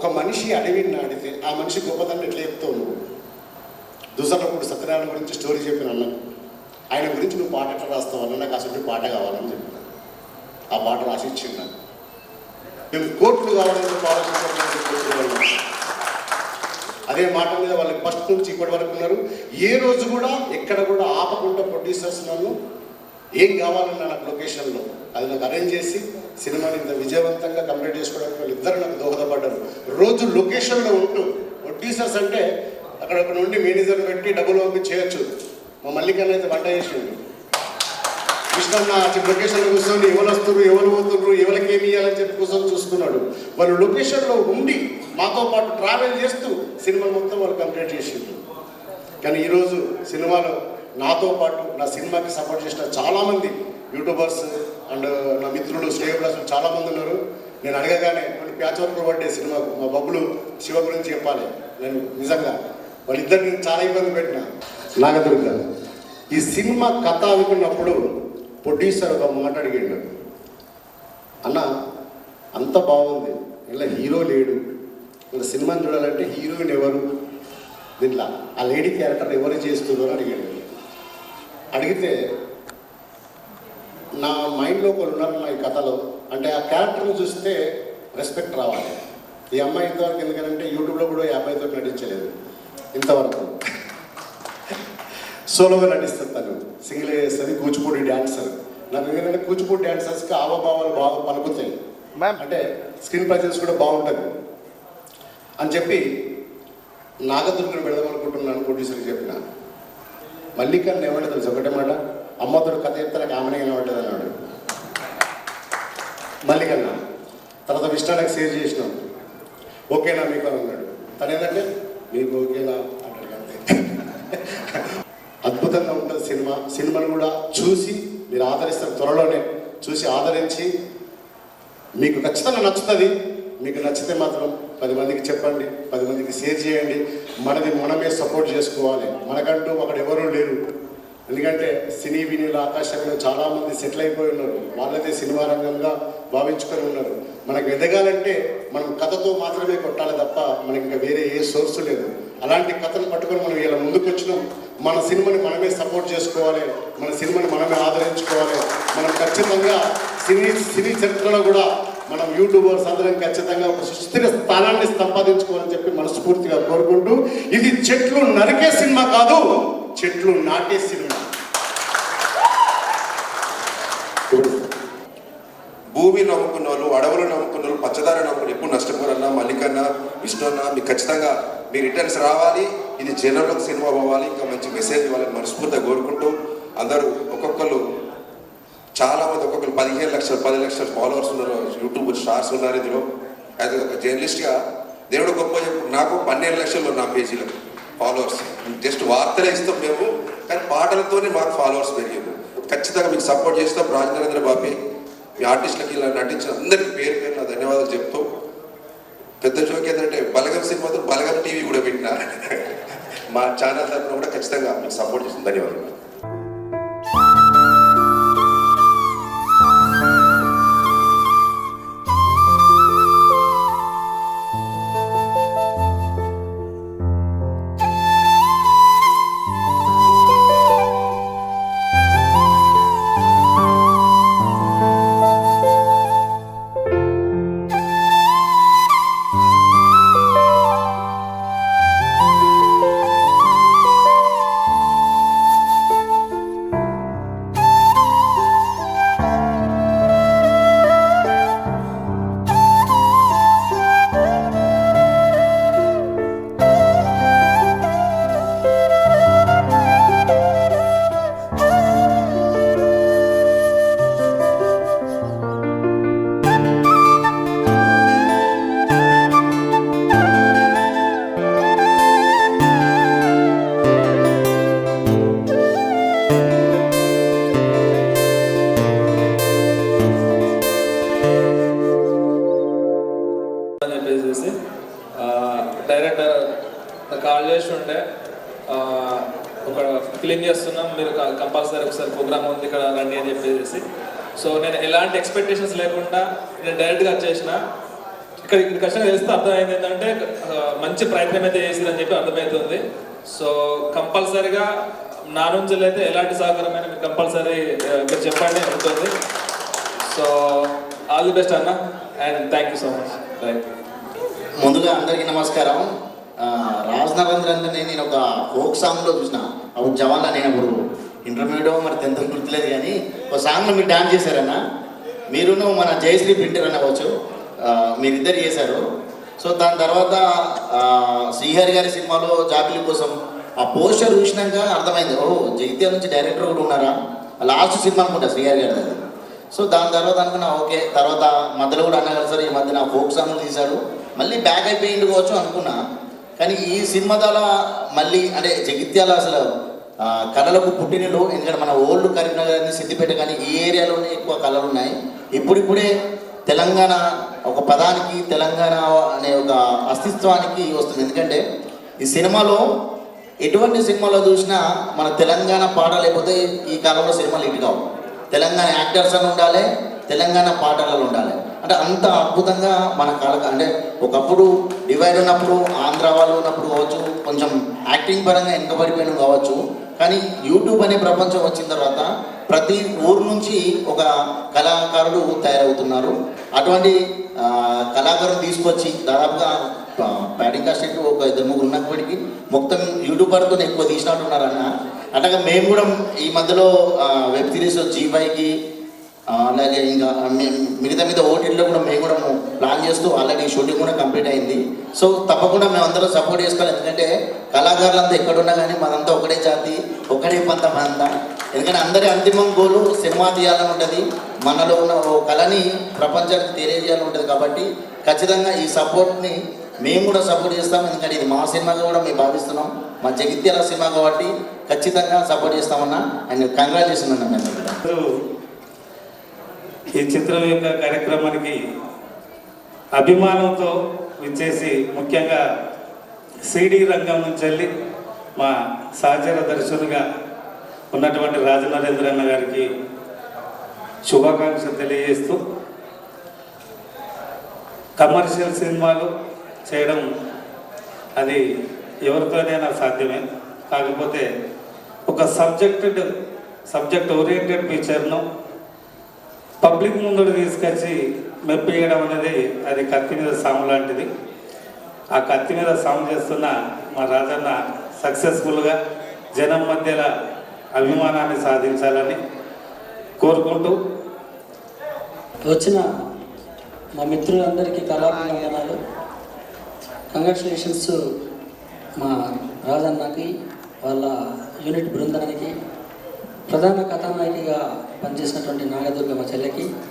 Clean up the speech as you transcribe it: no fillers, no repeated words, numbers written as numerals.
ఒక మనిషి అడవిని నాడితే ఆ మనిషి గొప్పతనం ఎట్లా చెప్తావు నువ్వు? దుసలప్పుడు సత్యనారాయణ గురించి స్టోరీ చెప్పిన అన్నకు, ఆయన గురించి నువ్వు పాట ఎట్లా రాస్తావు అన్న, నాకు అసలు పాట కావాలని చెప్పిన. ఆ పాట రాసి ఇచ్చిండు. మేము కోట్లు కావాలని చెప్పి ఆలోచించాలి. అదే మాట మీద వాళ్ళకి ఫస్ట్ నుంచి ఇప్పటి వరకు ఉన్నారు. ఏ రోజు కూడా ఎక్కడ కూడా ఆపకుండా ప్రొడ్యూసర్స్ నన్ను ఏం కావాలన్నా నాకు లొకేషన్లో అది నాకు అరేంజ్ చేసి సినిమాని ఇంత విజయవంతంగా కంప్లీట్ చేసుకోవడానికి వాళ్ళు ఇద్దరు నాకు దోహదపడ్డారు. రోజు లొకేషన్లో ఉంటూ ప్రొడ్యూసర్స్ అంటే అక్కడ నుండి మేనేజర్ పెట్టి డబ్బులు పంపి చేయొచ్చు. మా మల్లికన్న అయితే వంట చేసిండు. కృష్ణన్న లొకేషన్లో కూర్చొని ఎవరు వస్తున్నారు, ఎవరు పోతున్నారు, ఎవరికి ఏమి ఇవ్వాలని చెప్పి కూర్చొని చూసుకున్నాడు. వాళ్ళు లొకేషన్లో ఉండి మాతో పాటు ట్రావెల్ చేస్తూ సినిమాలు మొత్తం వాళ్ళు కంప్లీట్ చేసిండ్రు. కానీ ఈరోజు సినిమాలో నాతో పాటు నా సినిమాకి సపోర్ట్ చేసిన చాలామంది యూట్యూబర్స్ అండ్ నా మిత్రులు శ్రేయభిలాషులు చాలామంది ఉన్నారు. నేను అడగగానే కొన్ని ప్యాచ్ వర్క్ పడ్డే సినిమాకు మా బబ్బులు శివ గురించి చెప్పాలి. నేను నిజంగా వాళ్ళిద్దరిని చాలా ఇబ్బంది పెట్టిన. నాగదుర్గ ఈ సినిమా కథ అనుకున్నప్పుడు ప్రొడ్యూసర్ ఒక మాట అడిగాడు, అన్న అంత బాగుంది, ఇలా హీరో లేడు, ఇలా సినిమాని చూడాలంటే హీరోయిన్ ఎవరు, దీంట్లో ఆ లేడీ క్యారెక్టర్ ఎవరు చేస్తున్నారు అని అడిగాడు. అడిగితే నా మైండ్లో కొన్ని ఉన్నారు నా ఈ కథలో. అంటే ఆ క్యారెక్టర్ని చూస్తే రెస్పెక్ట్ రావాలి. ఈ అమ్మాయి ఇంతవరకు ఎందుకంటే యూట్యూబ్లో కూడా ఈ అమ్మాయితో నటించలేదు ఇంతవరకు. సోలోగా నటిస్తుంది, తను సింగిల్ చేస్తుంది, కూచిపూడి డ్యాన్సర్. నాకు ఎందుకంటే కూచిపూడి డ్యాన్సర్స్కి ఆవభావాలు బాగా పలుకుతాయి, అంటే స్క్రీన్ ప్రజెన్స్ కూడా బాగుంటుంది అని చెప్పి నాగదుర్గను పెడదామనుకుంటున్నాను. ప్రొడ్యూసర్కి చెప్పిన. మల్లికన్న ఏమంటే తెలుసు ఒకటే మాట, అమ్మతోడు కథ చెప్తే నాకు ఆమెనే ఏమంటుంది అన్నాడు మల్లికన్న. తర్వాత విష్ణానికి షేర్ చేసినాం. ఓకేనా మీకు అని అన్నాడు. తను ఏంటంటే మీకు ఓకేనా అంటాడు అంతే. అద్భుతంగా ఉంటుంది సినిమా. సినిమాను కూడా చూసి మీరు ఆదరిస్తారు, త్వరలోనే చూసి ఆదరించి మీకు ఖచ్చితంగా నచ్చుతుంది. మీకు నచ్చితే మాత్రం 10 మందికి చెప్పండి, 10 మందికి షేర్ చేయండి. మనది మనమే సపోర్ట్ చేసుకోవాలి. మనకంటూ అక్కడ ఎవరూ లేరు. ఎందుకంటే సినీ వినీల ఆకాశంలో చాలామంది సెటిల్ అయిపోయి ఉన్నారు. వాళ్ళదే సినిమా రంగంగా భావించుకొని ఉన్నారు. మనకు ఎదగాలంటే మనం కథతో మాత్రమే కొట్టాలి తప్ప మనకి ఇంకా వేరే ఏ సోర్స్ లేదు. అలాంటి కథను పట్టుకొని మనం ఇలా ముందుకు వచ్చినాం. మన సినిమాని మనమే సపోర్ట్ చేసుకోవాలి, మన సినిమాని మనమే ఆదరించుకోవాలి. మనం ఖచ్చితంగా సినీ చరిత్రలో కూడా మనం యూట్యూబర్స్ అందరం ఖచ్చితంగా ఒక సుస్థిర స్థానాన్ని సంపాదించుకోవాలని చెప్పి మనస్ఫూర్తిగా కోరుకుంటూ, ఇది చెట్లు నరికే సినిమా కాదు, చెట్లు నాటే సినిమా. భూమి నమ్ముకున్న వాళ్ళు, అడవులు నమ్ముకున్న వాళ్ళు, పచ్చదారి నమ్ముకుని ఎప్పుడు నష్టపోరన్నా మల్లికన్న విష్ణున్న మీకు ఖచ్చితంగా మీ రిటర్న్స్ రావాలి. ఇది జనరల్ సినిమా పోవాలి, ఇంకా మంచి మెసేజ్ ఇవ్వాలని మనస్ఫూర్తిగా కోరుకుంటూ, అందరూ ఒక్కొక్కరు చాలామంది ఒక్కొక్కరు 15 లక్షలు 10 లక్షల ఫాలోవర్స్ ఉన్నారు, యూట్యూబ్ స్టార్స్ ఉన్నారు. ఇందులో యాజ్ ఒక జర్నలిస్ట్గా దేవుడు గొప్ప చెప్పు, నాకు 12 లక్షలు నా పేజీలో ఫాలోవర్స్. జస్ట్ వార్తలే ఇస్తాం మేము, కానీ పాటలతోనే మాకు ఫాలోవర్స్ పెరిగాము. ఖచ్చితంగా మీకు సపోర్ట్ చేస్తాం. రాజనరేంద్ర బాబీ మీ ఆర్టిస్టులకి ఇలా నటించిన అందరికీ పేరు పేరు నా ధన్యవాదాలు చెప్తూ, పెద్ద జోక్ ఏంటంటే బలగం సినిమాతో బలగం టీవీ కూడా పెట్టిన మా ఛానల్ తరఫున కూడా ఖచ్చితంగా మీకు సపోర్ట్ చేస్తాం. ధన్యవాదాలు. డైరెక్టర్ కాల్ చేసి ఉండే ఒక ఫిలిం చేస్తున్నాం, మీరు కంపల్సరీ ఒకసారి ప్రోగ్రామ్ ఉంది ఇక్కడ రండి అని చెప్పేసి. సో నేను ఎలాంటి ఎక్స్పెక్టేషన్స్ లేకుండా నేను డైరెక్ట్గా వచ్చేసిన. ఇక్కడికి వచ్చిన తెలిస్తే అర్థమైంది ఏంటంటే మంచి ప్రయత్నం అయితే చేసిందని చెప్పి అర్థమవుతుంది. సో కంపల్సరీగా నా నుంచి అయితే ఎలాంటి సహకారమైన మీరు కంపల్సరీ మీరు చెప్పండి ఉంటుంది. సో ఆల్ ది బెస్ట్ అన్న and thank you so much. Thank you. ముందుగా అందరికీ నమస్కారం. రాజ్ నరేంద్ర అంటే నేను ఒక ఫోక్ సాంగ్లో చూసిన, అప్పుడు జవాన్లో నేను అప్పుడు ఇంటర్మీడియట్ మరి 10th గుర్తులేదు, కానీ ఒక సాంగ్లో మీరు డాన్స్ చేశారన్న. మీరును మన జయశ్రీ ప్రింటర్ అనవచ్చు, మీరిద్దరు చేశారు. సో దాని తర్వాత శ్రీహరి గారి సినిమాలో జాబిలి కోసం ఆ పోస్టర్ చూసినాక అర్థమైంది, ఓ జగిత్యాల నుంచి డైరెక్టర్ కూడా ఉన్నారా. లాస్ట్ సినిమా అనుకుంటా శ్రీహరి గారి దగ్గర. సో దాని తర్వాత అనుకున్నా ఓకే, తర్వాత మధ్యలో కూడా అన్న కలిసారు, ఈ మధ్యన ఫోక్ సాంగ్ తీశారు, మళ్ళీ బ్యాక్ అయిపోయింది కావచ్చు అనుకున్నా. కానీ ఈ సినిమా ద్వారా మళ్ళీ అంటే జగిత్యాల అసలు కళలకు పుట్టినలో, ఎందుకంటే మన ఓల్డ్ కరీంనగర్ అని సిద్దిపేట కానీ ఈ ఏరియాలోనే ఎక్కువ కళలు ఉన్నాయి. ఇప్పుడిప్పుడే తెలంగాణ ఒక పదానికి, తెలంగాణ అనే ఒక అస్తిత్వానికి వస్తుంది. ఎందుకంటే ఈ సినిమాలో ఎటువంటి సినిమాలో చూసినా మన తెలంగాణ పాట లేకపోతే ఈ కాలంలో సినిమాలు ఇటు కావు. తెలంగాణ యాక్టర్స్ అని ఉండాలి, తెలంగాణ పాటలలో ఉండాలి. అంటే అంత అద్భుతంగా మన కళ, అంటే ఒకప్పుడు డివైడ్ ఉన్నప్పుడు ఆంధ్ర వాళ్ళు ఉన్నప్పుడు కావచ్చు, కొంచెం యాక్టింగ్ పరంగా వెనుకబడిపోయిన కావచ్చు. కానీ యూట్యూబ్ అనే ప్రపంచం వచ్చిన తర్వాత ప్రతి ఊరు నుంచి ఒక కళాకారుడు తయారవుతున్నారు. అటువంటి కళాకారులు తీసుకొచ్చి దాదాపుగా బ్యాటింగ్ కాస్ట్ ఒక 2-3 ఉన్నప్పటికీ మొత్తం యూట్యూబర్తో ఎక్కువ తీసినట్టున్నారన్న. అట్లాగే మేము కూడా ఈ మధ్యలో వెబ్ సిరీస్ G5కి అలాగే ఇంకా మిగతా ఓటీటీలో కూడా మేము కూడా ప్లాన్ చేస్తూ ఆల్రెడీ షూటింగ్ కూడా కంప్లీట్ అయింది. సో తప్పకుండా మేము అందరం సపోర్ట్ చేసుకోవాలి. ఎందుకంటే కళాకారులంతా ఎక్కడున్నా కానీ మనంతా ఒకటే జాతి, ఒకటే పంత మనంతా. ఎందుకంటే అందరి అంతిమం గోలు సినిమా తీయాలని ఉంటుంది, మనలో ఉన్న ఓ కళని ప్రపంచానికి తెలియజేయాలని ఉంటుంది. కాబట్టి ఖచ్చితంగా ఈ సపోర్ట్ని మేము కూడా సపోర్ట్ చేస్తాం. ఎందుకంటే ఇది మా సినిమాగా కూడా మేము భావిస్తున్నాం, మా జగిత్యాల సినిమా కాబట్టి ఖచ్చితంగా సపోర్ట్ చేస్తామన్నా. అండ్ కంగ్రాచులేషన్ అన్న. మేము ఈ చిత్రం యొక్క కార్యక్రమానికి అభిమానంతో విచ్చేసి, ముఖ్యంగా సిడీ రంగం నుంచి వెళ్ళి మా సహచర దర్శకులుగా ఉన్నటువంటి రాజనరేంద్ర అన్న గారికి శుభాకాంక్షలు తెలియజేస్తూ, కమర్షియల్ సినిమాలు చేయడం అది ఎవరితోనైనా సాధ్యమే. కాకపోతే ఒక సబ్జెక్ట్ ఓరియంటెడ్ పిక్చర్ను పబ్లిక్ ముందుకు తీసుకొచ్చి మెప్పియడం అనేది అది కత్తి మీద సాము లాంటిది. ఆ కత్తి మీద సాము చేస్తున్న మా రాజన్న సక్సెస్ఫుల్గా జనం మధ్యలో అభిమానాన్ని సాధించాలని కోరుకుంటూ, వచ్చిన మా మిత్రులందరికీ కళాభివందనాలు, కంగ్రాచులేషన్స్ మా రాజన్నకి, వాళ్ళ యూనిట్ బృందానికి, ప్రధాన కథానాయికగా పనిచేసినటువంటి నాగదుర్గ మా చెల్లెకి,